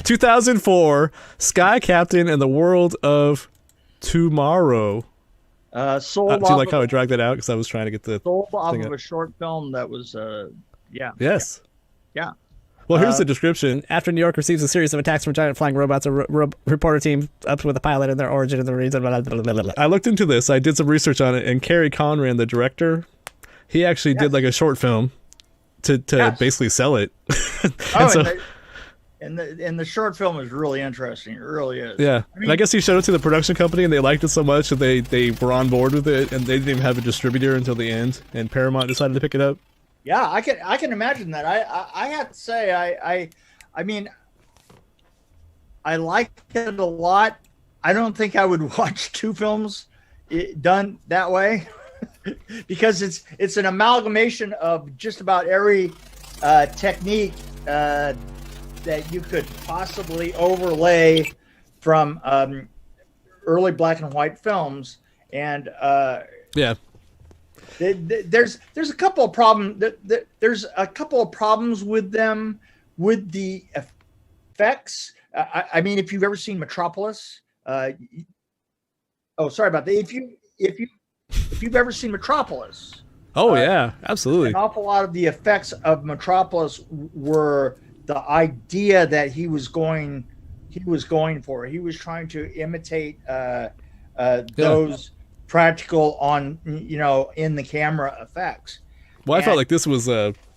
2004, Sky Captain and the World of Tomorrow. Sold Do you off like of, how I dragged that out? Because I was trying to get the sold off thing of up. a short film that was, Yes. yeah. Well, here's the description. After New York receives a series of attacks from giant flying robots, a reporter team up with a pilot and their origin and the reason. Blah, blah, blah, blah, blah. I looked into this. I did some research on it, and Kerry Conran, the director, he actually did like a short film to basically sell it. And the short film is really interesting. It really is. Yeah, I mean, and I guess he showed it to the production company, and they liked it so much that they were on board with it, and they didn't even have a distributor until the end, and Paramount decided to pick it up. yeah, I can imagine that. I have to say I mean I like it a lot. I don't think I would watch two films done that way because it's an amalgamation of just about every technique that you could possibly overlay from early black and white films, and Yeah. there's a couple of problems. There's a couple of problems with them with the effects. I mean, if you've ever seen Metropolis, sorry about that. If you've ever seen Metropolis, Yeah, absolutely. an awful lot of the effects of Metropolis were the idea that he was going for. He was trying to imitate those practical on in the camera effects. Well, I felt like this was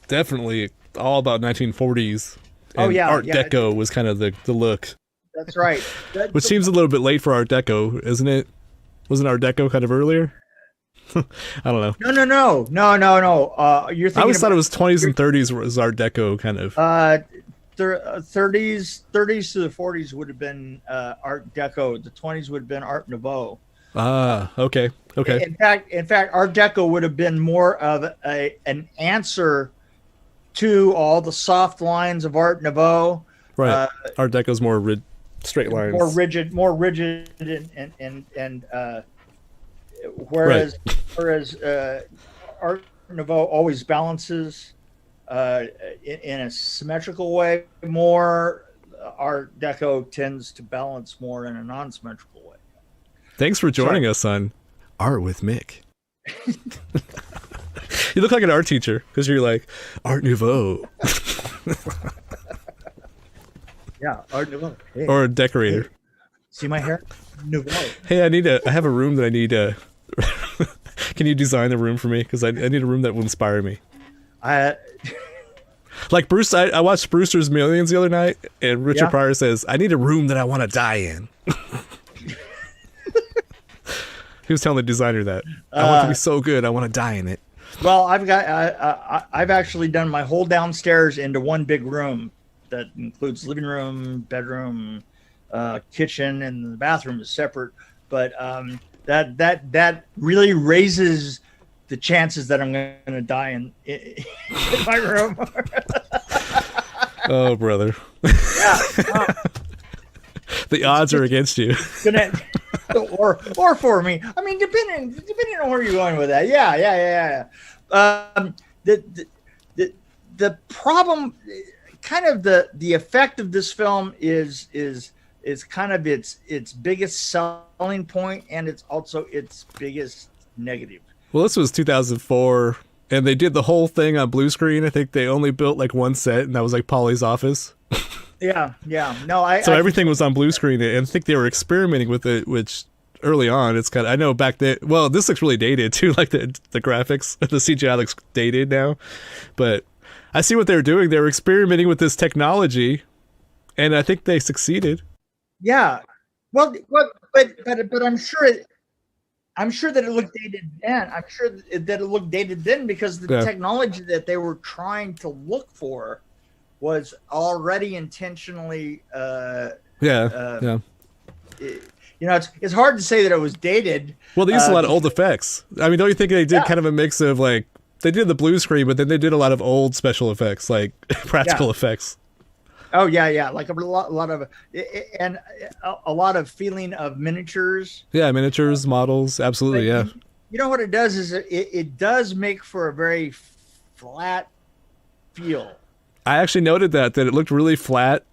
definitely all about 1940s. And Art Deco was kind of the look. That's right. Which seems a little bit late for Art Deco, isn't it? Wasn't Art Deco kind of earlier? I don't know. No. You're thinking. I always thought it was 20s and 30s was Art Deco kind of. 30s to the 40s would have been Art Deco. The 20s would have been Art Nouveau. Ah, okay. In fact, Art Deco would have been more of an answer to all the soft lines of Art Nouveau. Right. Art Deco's more straight lines, more rigid, and whereas Art Nouveau always balances in a symmetrical way. More Art Deco tends to balance more in a non-symmetrical way. Thanks for joining us on Art with Mick. You look like an art teacher because you're like Art Nouveau. Yeah, Art Nouveau. Hey, or a decorator. Hey, see my hair? Nouveau. Hey, I have a room that I need. Can you design the room for me? Because I need a room that will inspire me. Like Bruce, I watched Brewster's Millions the other night, and Richard Pryor says, "I need a room that I want to die in." He was telling the designer that I want it to be so good, I want to die in it. Well, I've actually done my whole downstairs into one big room that includes living room, bedroom, kitchen, and the bathroom is separate. But that really raises the chances that I'm going to die in my room. Oh, brother. Yeah. The odds are against you. or for me. I mean, depending on where you're going with that. Yeah. The problem, kind of the effect of this film is kind of its biggest selling point, and it's also its biggest negative. Well, this was 2004, and they did the whole thing on blue screen. I think they only built like one set, and that was like Polly's office. Yeah. No, so everything was on blue screen, and I think they were experimenting with it, which early on, it's kind of, I know back then, well, this looks really dated too, like the graphics, the CGI looks dated now, but I see what they were doing. They were experimenting with this technology, and I think they succeeded. Yeah. Well, but I'm sure that it looked dated then. I'm sure that it looked dated then because the technology that they were trying to look for was already intentionally. It's hard to say that it was dated. Well, they used a lot of old effects. I mean, don't you think they did kind of a mix of like they did the blue screen, but then they did a lot of old special effects, like practical effects. Oh yeah, like a lot of, and a lot of feeling of miniatures. Yeah, miniatures, models, absolutely. Yeah. You know what it does is it does make for a very flat feel. I actually noted that it looked really flat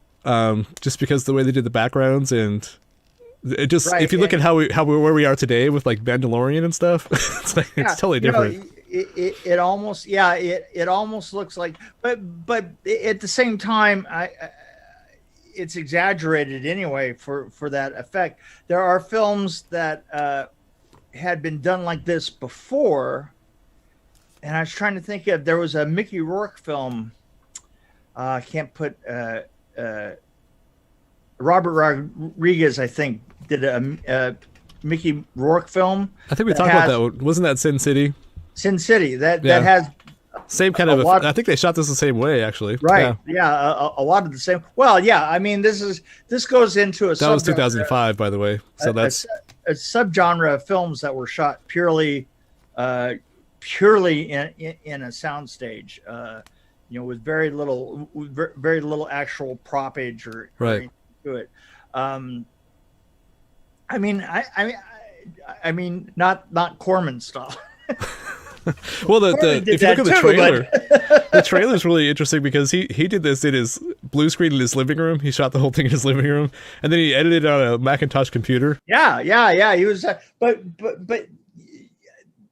just because the way they did the backgrounds, and it just Right, if you look at where we are today with like Mandalorian and stuff, it's like it's totally different. It almost it almost looks like, but at the same time, it's exaggerated anyway for that effect. There are films that had been done like this before, and I was trying to think of, there was a Mickey Rourke film. I can't put Robert Rodriguez, I think, did a Mickey Rourke film. I think we talked about that one. Wasn't that Sin City? Sin City. That has same kind of. I think they shot this the same way, actually. Right. Yeah. A lot of the same. Well, yeah. I mean, this goes into a. That was 2005, by the way. So that's a subgenre of films that were shot purely in a soundstage. With very little actual propage or anything to it. I mean, not Corman style. Well, if you look at the trailer, the trailer is really interesting because he did this in his blue screen in his living room. He shot the whole thing in his living room, and then he edited it on a Macintosh computer. Yeah. He was, but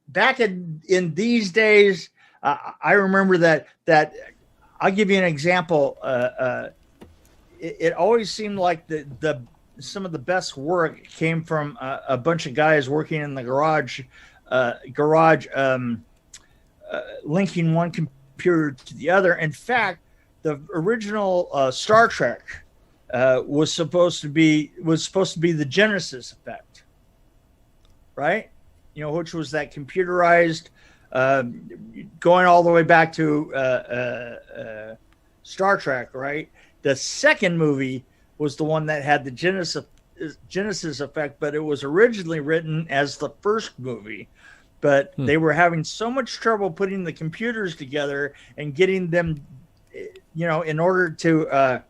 back in these days, I remember that. I'll give you an example. It always seemed like some of the best work came from a bunch of guys working in the garage, linking one computer to the other. In fact, the original Star Trek was supposed to be the Genesis effect, right? Which was that computerized, going all the way back to Star Trek, right? The second movie was the one that had the Genesis effect, but it was originally written as the first movie. But they were having so much trouble putting the computers together and getting them, in order to,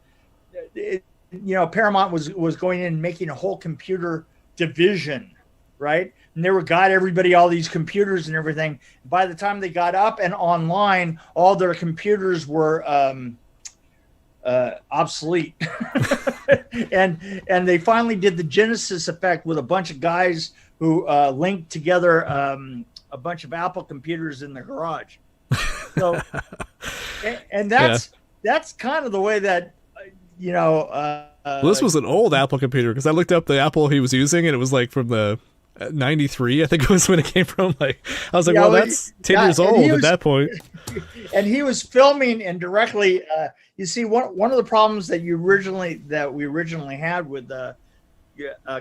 Paramount was going in and making a whole computer division, right? And they got everybody all these computers and everything. By the time they got up and online, all their computers were obsolete. and they finally did the Genesis effect with a bunch of guys who linked together a bunch of Apple computers in their garage. So, and that's kind of the way that well, this was an old Apple computer, because I looked up the Apple he was using, and it was like from the 93, I think it was when it came from. Like, I was like, well, that's 10 years old at that point. And he was filming and directly. You see, one of the problems that we originally had with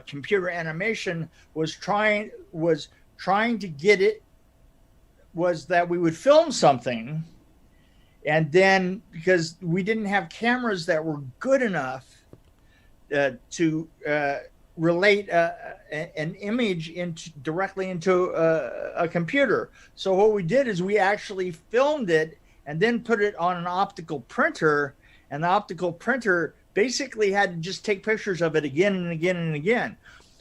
computer animation was trying to get it, was that we would film something, and then because we didn't have cameras that were good enough to relate an image directly into a computer. So what we did is we actually filmed it and then put it on an optical printer, and the optical printer basically had to just take pictures of it again and again and again,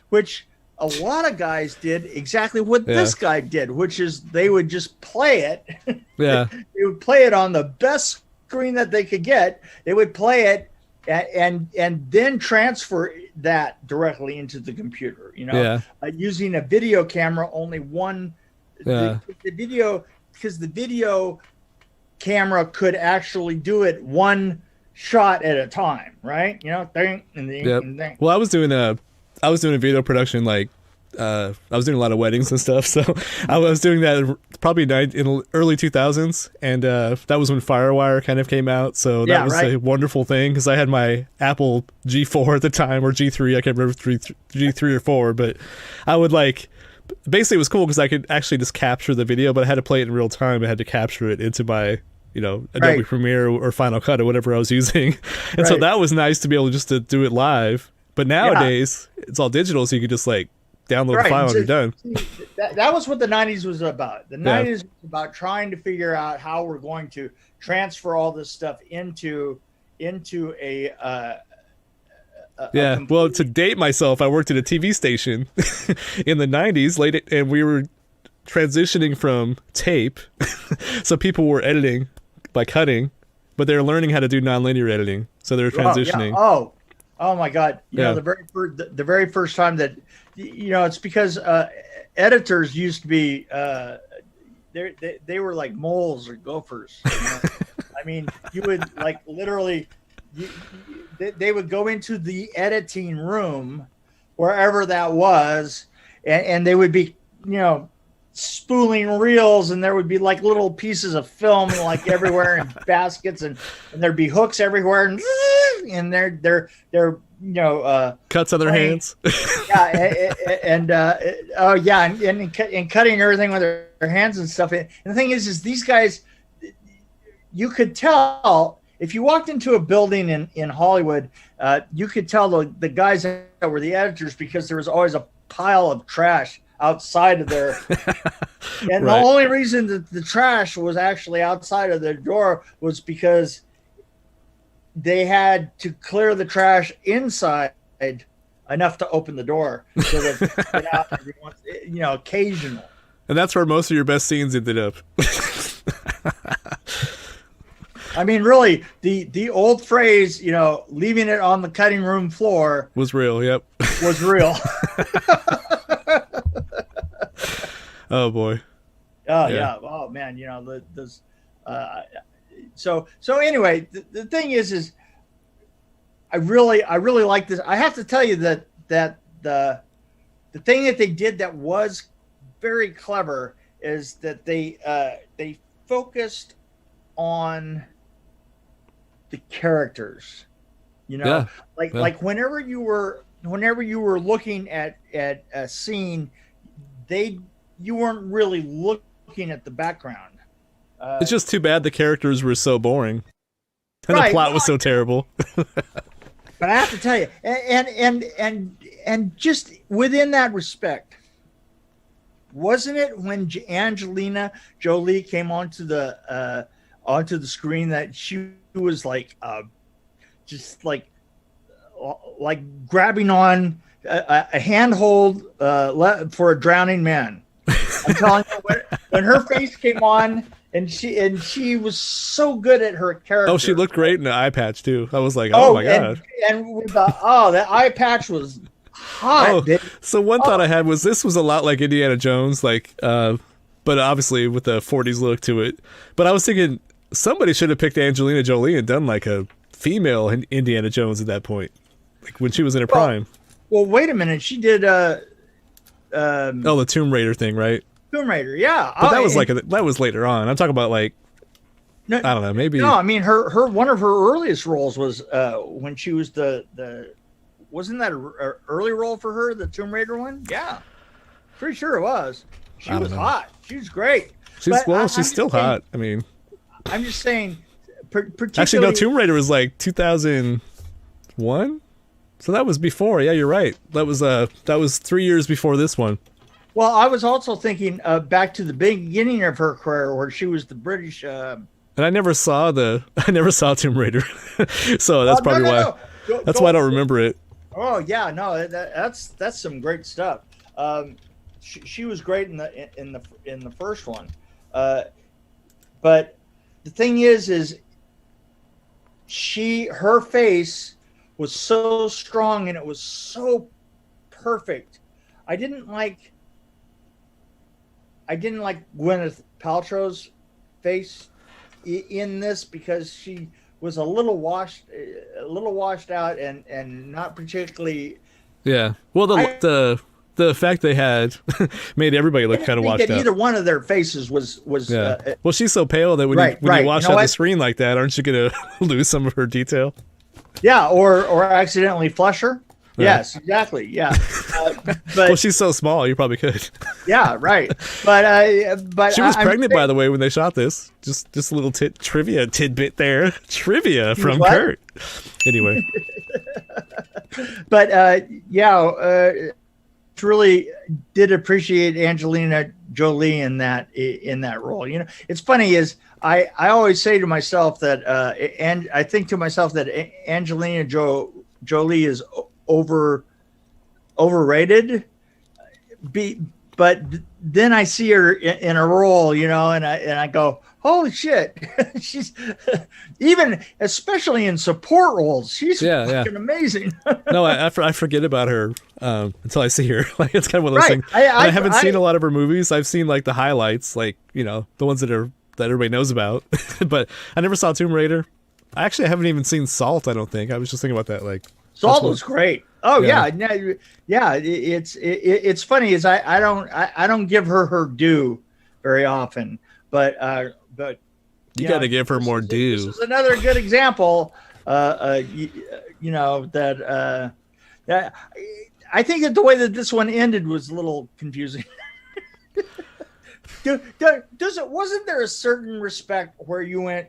which a lot of guys did exactly what this guy did, which is they would just play it. Yeah. They would play it on the best screen that they could get. They would play it and then transfer that directly into the computer, using a video camera, only one, the video, because the video camera could actually do it one shot at a time, right? Thing and thing. Well, I was doing a video production, like I was doing a lot of weddings and stuff, so I was doing that probably in the early 2000s, and that was when FireWire kind of came out, so that was a wonderful thing, because I had my Apple G4 at the time, or G3, I can't remember, G3 or 4, but I would basically it was cool because I could actually just capture the video, but I had to play it in real time. I had to capture it into my Adobe Premiere or Final Cut or whatever I was using, and so that was nice to be able to do it live. But nowadays it's all digital, so you could just download the file and you're done. That was what the 90s was about. The 90s was about trying to figure out how we're going to transfer all this stuff into a well, to date myself, I worked at a TV station in the 90s and we were transitioning from tape. So people were editing by cutting, but they were learning how to do nonlinear editing. So they're Oh, yeah. transitioning. Oh my God! You know, the very first time that, it's because editors used to be they were like moles or gophers. I mean, you would like literally, they would go into the editing room, wherever that was, and they would be, spooling reels, and there would be like little pieces of film like everywhere in baskets, and there'd be hooks everywhere, and they're Cuts on their hands. yeah, and cutting everything with their hands and stuff. And the thing is these guys, you could tell if you walked into a building in Hollywood, you could tell the guys that were the editors, because there was always a pile of trash outside of there. And Right. the only reason that the trash was actually outside of their door was because they had to clear the trash inside enough to open the door, so that every once, occasional. And that's where most of your best scenes ended up. I mean, really, the old phrase, leaving it on the cutting room floor Was real, yep. was real. Oh boy. Oh Yeah. yeah. Oh man. So anyway, the thing is I really like this. I have to tell you that the thing that they did that was very clever is that they focused on the characters. Yeah. Like whenever you were looking at a scene, you weren't really looking at the background. It's just too bad the characters were so boring. And Right. the plot was so terrible. But I have to tell you, and just within that respect, wasn't it when Angelina Jolie came onto the screen that she was like, just like grabbing on a handhold for a drowning man? I'm telling you, when her face came on. And she was so good at her character. Oh, she looked great in the eye patch too. I was like, oh my God. And with that eye patch was hot. Oh, dude. so one thought I had was this was a lot like Indiana Jones, like, but obviously with the 40s look to it. But I was thinking somebody should have picked Angelina Jolie and done like a female Indiana Jones at that point, like when she was in her prime. Well, wait a minute. She did The Tomb Raider thing, right? Tomb Raider, yeah. But that was that was later on. I'm talking about like, no, I don't know, maybe. No, I mean her one of her earliest roles was when she was the wasn't that an early role for her, the Tomb Raider one? Yeah, pretty sure it was. She was hot. She was great. She's still hot. I mean, I'm just saying. Particularly, actually, no. Tomb Raider was like 2001, so that was before. Yeah, you're right. That was 3 years before this one. Well, I was also thinking back to the beginning of her career, where she was the British. And I never saw Tomb Raider, so that's probably why. That's why I don't remember it. Oh yeah, no, that's some great stuff. She was great in the first one, but the thing is her face was so strong and it was so perfect. I didn't like Gwyneth Paltrow's face in this, because she was a little washed out and not particularly. Yeah. Well, the effect they had made everybody look kind of washed out. Either one of their faces was. Yeah. Well, she's so pale that when you wash out the screen like that, aren't you gonna lose some of her detail? Yeah, or accidentally flush her. Yeah. Yes, exactly. Yeah, but well, she's so small, you probably could. Yeah, right. But she was pregnant, by the way, when they shot this. Just a little trivia tidbit there. Trivia from Kurt. Anyway. But really did appreciate Angelina Jolie in that role. It's funny is I always say to myself that and I think to myself that Angelina Jolie is overrated. But then I see her in a role, and I go, holy shit. She's even, especially in support roles, she's fucking amazing. No, I forget about her until I see her. Like, it's kind of one of those Right. things. I haven't seen a lot of her movies. I've seen like the highlights, like, you know, the ones that everybody knows about. But I never saw Tomb Raider. I actually haven't even seen Salt, I don't think. I was just thinking about that. Like, Salt was great. Oh yeah. It's funny is I don't give her due very often, but you got to give her more due. This is another good example. You know that I think that the way that this one ended was a little confusing. Wasn't there a certain respect where you went?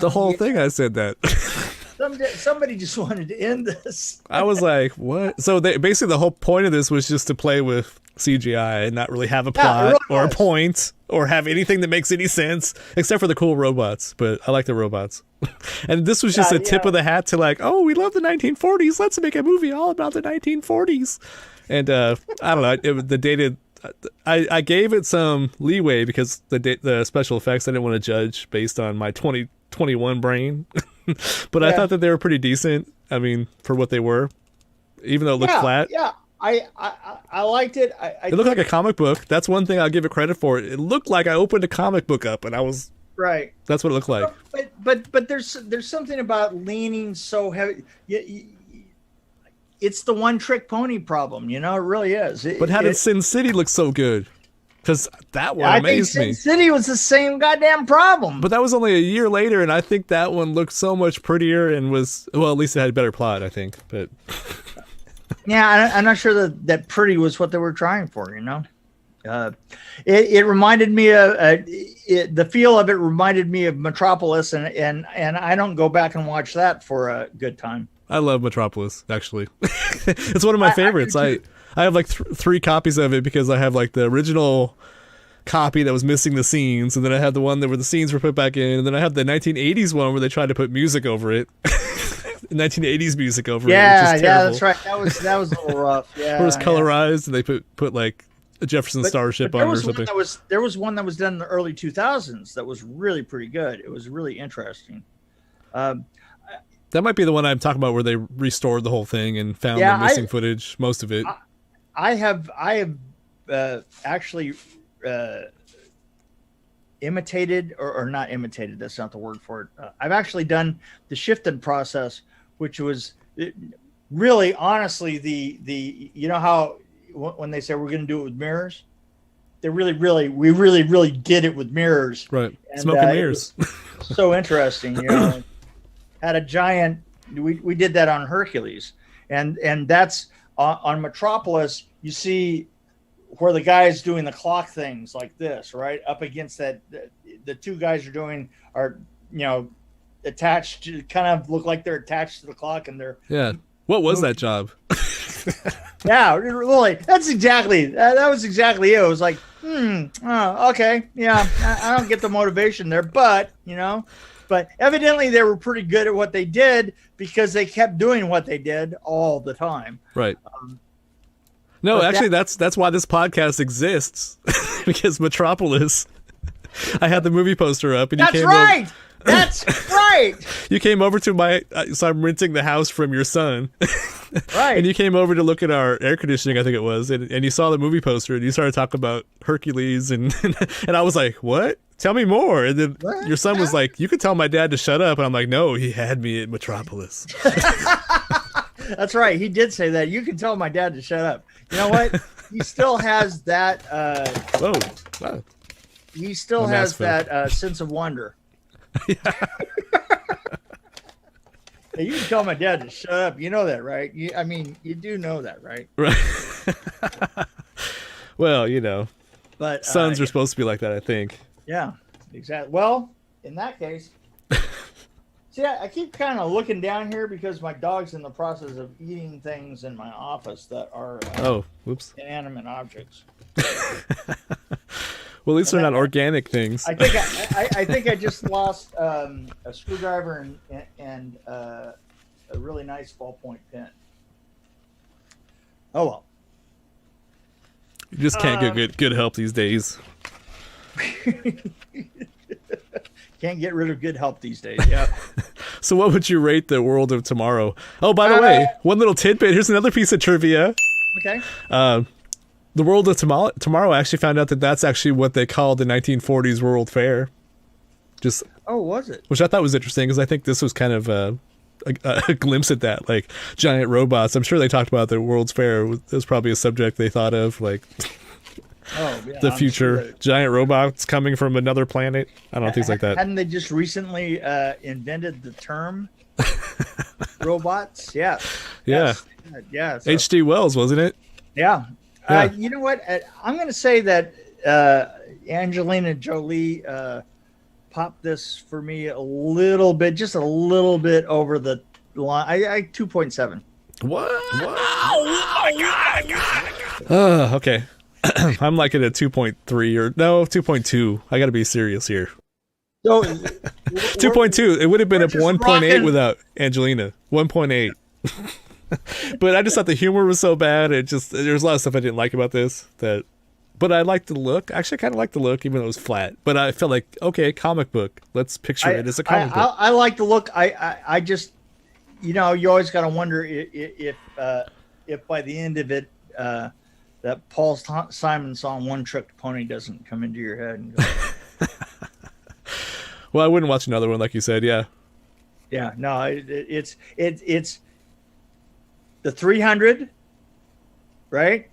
The whole thing, I said that. Somebody just wanted to end this. I was like, what? So basically the whole point of this was just to play with CGI and not really have a plot or a point or have anything that makes any sense except for the cool robots. But I like the robots. And this was just a tip of the hat to like, oh, we love the 1940s. Let's make a movie all about the 1940s. And I don't know. The dated. I gave it some leeway because the special effects I didn't want to judge based on my 2021 brain. But I thought that they were pretty decent. I mean, for what they were, even though it looked flat. Yeah, I liked it. It looked like a comic book. That's one thing I'll give it credit for. It looked like I opened a comic book up, and I was right. That's what it looked like. But there's something about leaning so heavy. It's the one trick pony problem, you know. It really is. But how did Sin City look so good? Because that one amazed me. Sin City was the same goddamn problem. But that was only a year later, and I think that one looked so much prettier and was, well, at least it had a better plot, I think. But yeah, I'm not sure that pretty was what they were trying for, you know. It reminded me of the feel of it reminded me of Metropolis, and I don't go back and watch that for a good time. I love Metropolis, actually. It's one of my favorites. I have like 3 copies of it because I have like the original copy that was missing the scenes, and then I have the one where the scenes were put back in, and then I have the 1980s one where they tried to put music over it. 1980s music over it, which is terrible. Yeah, that's right. That was a little rough. Yeah, it was colorized, and they put like a Jefferson Starship on it or something. There was one that was done in the early 2000s that was really pretty good. It was really interesting. That might be the one I'm talking about where they restored the whole thing and found the missing footage, most of it. I have actually imitated or not imitated. That's not the word for it. I've actually done the shifted process, which was really, honestly, the you know how when they say we're going to do it with mirrors, we really did it with mirrors. Right, and, smoke and mirrors. So interesting, you know. Had a giant. We did that on Hercules, and that's on Metropolis. You see where the guy's doing the clock things like this, right up against that. The 2 guys are you know attached to, kind of look like they're attached to the clock, and they're What was that job? Yeah, really. That's exactly that was exactly it. It was like, okay, yeah, I don't get the motivation there, but you know. But evidently they were pretty good at what they did because they kept doing what they did all the time. Right. No, actually, that's why this podcast exists. Because Metropolis, I had the movie poster up, and you came right. That's right. You came over to so I'm renting the house from your son. Right. And you came over to look at our air conditioning, I think it was, and you saw the movie poster, and you started talking about Hercules, and I was like, what? Tell me more. And then your son was like, you could tell my dad to shut up. And I'm like, no, he had me at Metropolis. That's right. He did say that. You can tell my dad to shut up. You know what? He still has that. Wow. He still has that sense of wonder. Yeah. Hey, you can tell my dad to shut up. You know that, right? I mean, you do know that, right? Right. Well, you know, but sons are supposed to be like that, I think. Yeah, exactly. Well, in that case, see, I keep kind of looking down here because my dog's in the process of eating things in my office that are inanimate objects. Well, at least they're not organic things. I think I just lost a screwdriver and a really nice ballpoint pen. Oh well. You just can't get good help these days. Can't get rid of good help these days. Yeah. So what would you rate the World of Tomorrow? Oh, by the way, one little tidbit. Here's another piece of trivia. Okay. The World of Tomorrow, I actually found out that that's actually what they called the 1940s World Fair. Just Oh, was it? which I thought was interesting because I think this was kind of a glimpse at that, like giant robots. I'm sure they talked about the World's Fair. It was probably a subject they thought of, like Oh, yeah. the I'm future sure giant robots coming from another planet. I don't know, things like that. Hadn't they just recently invented the term robots? Yeah. Yeah. Yes. Yeah. So, H.G. Wells, wasn't it? yeah. Yeah. You know what? I'm going to say that Angelina Jolie popped this for me a little bit, just a little bit over the line. I 2.7. What? Oh my God. Okay. I'm like at a 2.3 or no, 2.2. I got to be serious here. So 2.2. It would have been we're a just 1.8 rocking- without Angelina. 1.8. But I just thought the humor was so bad. There's a lot of stuff I didn't like about this. But I liked the look. Actually, I kind of liked the look, even though it was flat. But I felt like, okay, comic book. Let's picture it as a comic book. I like the look. I just, you always got to wonder if by the end of it, that Paul Simon song "One Trick Pony" doesn't come into your head and go, Well, I wouldn't watch another one, like you said. Yeah. yeah, no, it's the 300, right?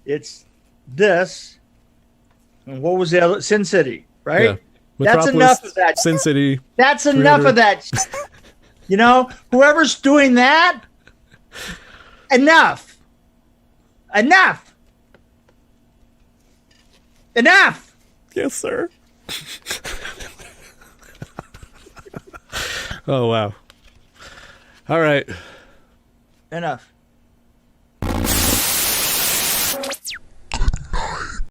It's this, and what was the other? Sin City, right? Yeah. That's Metropolis, enough of that. Sin City. That's enough of that. Whoever's doing that, enough. Yes, sir. Oh, wow. All right. Enough.